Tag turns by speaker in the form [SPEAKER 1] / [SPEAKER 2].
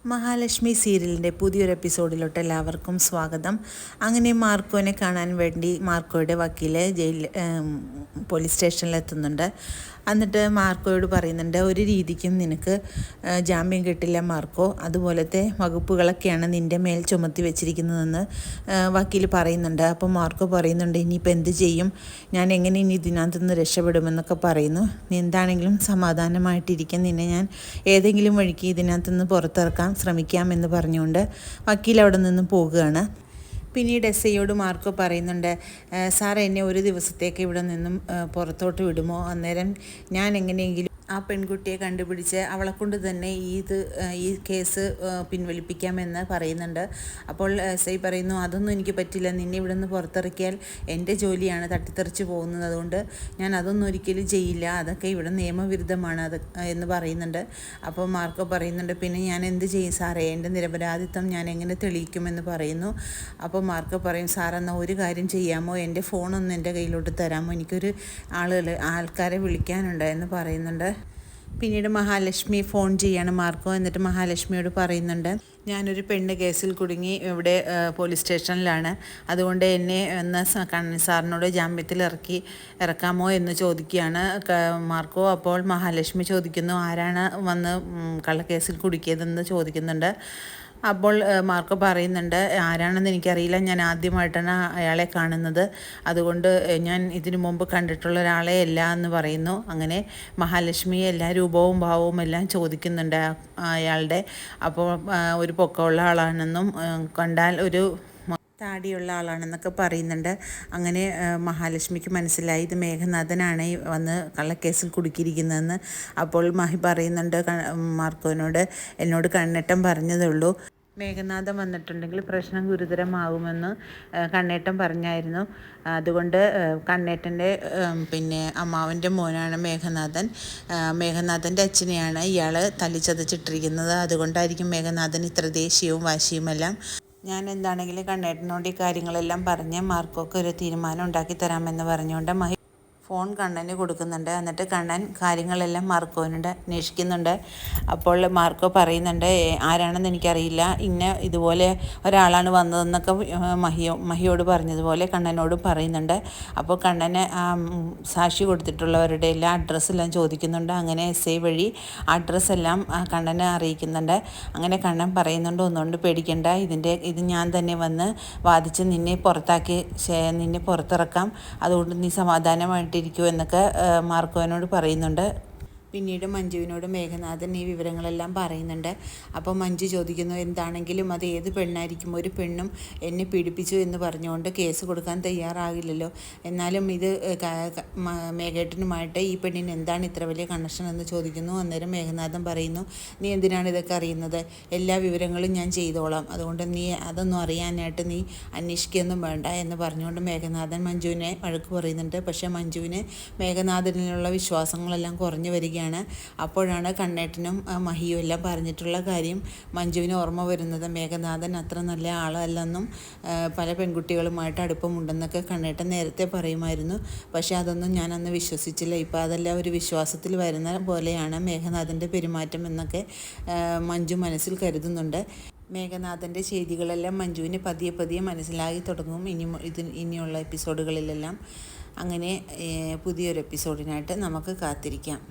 [SPEAKER 1] മഹാലക്ഷ്മി സീരിയലിൻ്റെ പുതിയൊരു എപ്പിസോഡിലോട്ട് എല്ലാവർക്കും സ്വാഗതം. അങ്ങനെ മാർക്കോനെ കാണാൻ വേണ്ടി മാർക്കോയുടെ വക്കീല് പോലീസ് സ്റ്റേഷനിലെത്തുന്നുണ്ട്. എന്നിട്ട് മാർക്കോയോട് പറയുന്നുണ്ട്, ഒരു രീതിക്കും നിനക്ക് ജാമ്യം കിട്ടില്ല മാർക്കോ, അതുപോലത്തെ വകുപ്പുകളൊക്കെയാണ് നിൻ്റെ മേൽ ചുമത്തി വെച്ചിരിക്കുന്നതെന്ന് വക്കീൽ പറയുന്നുണ്ട്. അപ്പോൾ മാർക്കോ പറയുന്നുണ്ട്, ഇനിയിപ്പോൾ എന്ത് ചെയ്യും, ഞാൻ എങ്ങനെ ഇനി ഇതിനകത്ത് നിന്ന് രക്ഷപ്പെടുമെന്നൊക്കെ പറയുന്നു. നീ എന്താണെങ്കിലും സമാധാനമായിട്ടിരിക്കും, നിന്നെ ഞാൻ ഏതെങ്കിലും വഴിക്ക് ഇതിനകത്ത് നിന്ന് പുറത്തിറക്കാം ശ്രമിക്കാമെന്ന് പറഞ്ഞുകൊണ്ട് വക്കീൽ അവിടെ നിന്ന് പോകുകയാണ്. പിന്നീട് ഐയോട് മാർക്കോ പറയുന്നുണ്ട്, സാർ എന്നെ ഒരു ദിവസത്തേക്ക് ഇവിടെ നിന്നും പുറത്തോട്ട് വിടുമോ, അന്നേരം ഞാൻ എങ്ങനെയെങ്കിലും ആ പെൺകുട്ടിയെ കണ്ടുപിടിച്ച് അവളെക്കൊണ്ട് തന്നെ ഈ കേസ് പിൻവലിപ്പിക്കാമെന്ന് പറയുന്നുണ്ട്. അപ്പോൾ ഐ പറയുന്നു, അതൊന്നും എനിക്ക് പറ്റില്ല, നിന്നെ ഇവിടെ നിന്ന് പുറത്തിറക്കിയാൽ എൻ്റെ ജോലിയാണ് തട്ടിത്തെറിച്ച് പോകുന്നത്, അതുകൊണ്ട് ഞാൻ അതൊന്നും ഒരിക്കലും ചെയ്യില്ല, അതൊക്കെ ഇവിടെ നിയമവിരുദ്ധമാണ് എന്ന് പറയുന്നുണ്ട്. അപ്പോൾ മാർക്കോ പറയുന്നുണ്ട്, പിന്നെ ഞാൻ എന്ത് ചെയ്യും സാറേ, എൻ്റെ നിരപരാധിത്വം ഞാൻ എങ്ങനെ തെളിയിക്കുമെന്ന് പറയുന്നു. അപ്പോൾ മാർക്കോ പറയും, സാർ എന്നാൽ ഒരു കാര്യം ചെയ്യാമോ, എൻ്റെ ഫോണൊന്ന് എൻ്റെ കയ്യിലോട്ട് തരാമോ, എനിക്കൊരു ആൾക്കാരെ വിളിക്കാനുണ്ട് എന്ന് പറയുന്നുണ്ട്. പിന്നീട് മഹാലക്ഷ്മി ഫോൺ ചെയ്യാണ് മാർക്കോ. എന്നിട്ട് മഹാലക്ഷ്മിയോട് പറയുന്നുണ്ട്, ഞാനൊരു പെണ്ണ് കേസിൽ കുടുങ്ങി ഇവിടെ പോലീസ് സ്റ്റേഷനിലാണ്, അതുകൊണ്ട് എന്നെ ഒന്ന് സാറിനോട് ജാമ്യത്തിൽ ഇറക്കാമോ എന്ന് ചോദിക്കുകയാണ് മാർക്കോ. അപ്പോൾ മഹാലക്ഷ്മി ചോദിക്കുന്നു, ആരാണ് വന്ന് കള്ളക്കേസിൽ കുടുക്കിയതെന്ന് ചോദിക്കുന്നുണ്ട്. അപ്പോൾ മാർക്കോ പറയുന്നുണ്ട്, ആരാണെന്ന് എനിക്കറിയില്ല, ഞാൻ ആദ്യമായിട്ടാണ് അയാളെ കാണുന്നത്, അതുകൊണ്ട് ഞാൻ ഇതിനു മുമ്പ് കണ്ടിട്ടുള്ള ഒരാളെ അല്ല എന്ന് പറയുന്നു. അങ്ങനെ മഹാലക്ഷ്മി എല്ലാ രൂപവും ഭാവവും എല്ലാം ചോദിക്കുന്നുണ്ട് അയാളുടെ. അപ്പോൾ ഒരു പൊക്കമുള്ള ആളാണെന്നും കണ്ടാൽ ഒരു താടിയുള്ള ആളാണെന്നൊക്കെ പറയുന്നുണ്ട്. അങ്ങനെ മഹാലക്ഷ്മിക്ക് മനസ്സിലായി ഇത് മേഘനാഥനാണ് വന്ന് കള്ളക്കേസിൽ കുടുക്കിയിരിക്കുന്നതെന്ന്. അപ്പോൾ മഹി പറയുന്നുണ്ട് മാർക്കോനോട്, എന്നോട് കണ്ണേട്ടൻ പറഞ്ഞതേ ഉള്ളൂ, മേഘനാഥൻ വന്നിട്ടുണ്ടെങ്കിൽ പ്രശ്നം ഗുരുതരമാകുമെന്ന് കണ്ണേട്ടൻ പറഞ്ഞായിരുന്നു, അതുകൊണ്ട് കണ്ണേട്ടൻ്റെ അമ്മാവൻ്റെ മോനാണ് മേഘനാഥൻ്റെ അച്ഛനെയാണ് ഇയാൾ തല്ലിച്ചതച്ചിട്ടിരിക്കുന്നത്, അതുകൊണ്ടായിരിക്കും മേഘനാഥൻ ഇത്ര ദേഷ്യവും വാശിയുമെല്ലാം. ഞാൻ എന്താണെങ്കിലും കണ്ണേട്ടനോട് ഈ കാര്യങ്ങളെല്ലാം പറഞ്ഞ് മാർക്കോക്ക് ഒരു തീരുമാനം ഉണ്ടാക്കി തരാമെന്ന് പറഞ്ഞുകൊണ്ട് മഹി ഫോൺ കണ്ണന് കൊടുക്കുന്നുണ്ട്. എന്നിട്ട് കണ്ണൻ കാര്യങ്ങളെല്ലാം മാർക്കോനോട് അന്വേഷിക്കുന്നുണ്ട്. അപ്പോൾ മാർക്കോ പറയുന്നുണ്ട്, ആരാണെന്ന് എനിക്കറിയില്ല, ഇതുപോലെ ഒരാളാണ് വന്നതെന്നൊക്കെ മഹിയോട് പറഞ്ഞതുപോലെ കണ്ണനോടും പറയുന്നുണ്ട്. അപ്പോൾ കണ്ണന് സാക്ഷി കൊടുത്തിട്ടുള്ളവരുടെ എല്ലാ അഡ്രസ്സെല്ലാം ചോദിക്കുന്നുണ്ട്. അങ്ങനെ ഐ വഴി അഡ്രസ്സെല്ലാം കണ്ണനെ അറിയിക്കുന്നുണ്ട്. അങ്ങനെ കണ്ണൻ പറയുന്നുണ്ട്, ഒന്നുകൊണ്ട് പേടിക്കണ്ട, ഇത് ഞാൻ തന്നെ വന്ന് വാദിച്ച് നിന്നെ പുറത്തിറക്കാം, അതുകൊണ്ട് നീ സമാധാനമായിട്ട് എന്നൊക്കെ മാർക്കോനോട് പറയുന്നുണ്ട്. പിന്നീട് മഞ്ജുവിനോട് മേഘനാഥൻ ഈ വിവരങ്ങളെല്ലാം പറയുന്നുണ്ട്. അപ്പോൾ മഞ്ജു ചോദിക്കുന്നു, എന്താണെങ്കിലും അത് ഏത് പെണ്ണായിരിക്കും, ഒരു പെണ്ണും എന്നെ പീഡിപ്പിച്ചു എന്ന് പറഞ്ഞുകൊണ്ട് കേസ് കൊടുക്കാൻ തയ്യാറാകില്ലല്ലോ, എന്നാലും ഇത് മേഘേട്ടനുമായിട്ട് ഈ പെണ്ണിന് എന്താണ് ഇത്ര വലിയ കണക്ഷൻ എന്ന് ചോദിക്കുന്നു. അന്നേരം മേഘനാഥൻ പറയുന്നു, നീ എന്തിനാണ് ഇതൊക്കെ അറിയുന്നത്, എല്ലാ വിവരങ്ങളും ഞാൻ ചെയ്തോളാം, അതുകൊണ്ട് നീ അതൊന്നും അറിയാനായിട്ട് നീ അന്വേഷിക്കുകയൊന്നും വേണ്ട എന്ന് പറഞ്ഞുകൊണ്ട് മേഘനാഥൻ മഞ്ജുവിനെ വഴക്ക് പറയുന്നുണ്ട്. പക്ഷേ മഞ്ജുവിന് മേഘനാഥനിലുള്ള വിശ്വാസങ്ങളെല്ലാം കുറഞ്ഞു വരികയാണ്. അപ്പോഴാണ് കണ്ണേട്ടനും മഹിയും എല്ലാം പറഞ്ഞിട്ടുള്ള കാര്യം മഞ്ജുവിന് ഓർമ്മ വരുന്നത്. മേഘനാഥൻ അത്ര നല്ല ആളല്ലെന്നും പല പെൺകുട്ടികളുമായിട്ട് അടുപ്പമുണ്ടെന്നൊക്കെ കണ്ണേട്ടൻ നേരത്തെ പറയുമായിരുന്നു. പക്ഷേ അതൊന്നും ഞാൻ അന്ന് വിശ്വസിച്ചില്ല. ഇപ്പോൾ അതെല്ലാം ഒരു വിശ്വാസത്തിൽ വരുന്ന പോലെയാണ് മേഘനാഥൻ്റെ പെരുമാറ്റം എന്നൊക്കെ മഞ്ജു മനസ്സിൽ കരുതുന്നുണ്ട്. മേഘനാഥൻ്റെ ചെയ്തികളെല്ലാം മഞ്ജുവിന് പതിയെ പതിയെ മനസ്സിലായി തുടങ്ങും ഇനിയുള്ള എപ്പിസോഡുകളിലെല്ലാം. അങ്ങനെ പുതിയൊരു എപ്പിസോഡിനായിട്ട് നമുക്ക് കാത്തിരിക്കാം.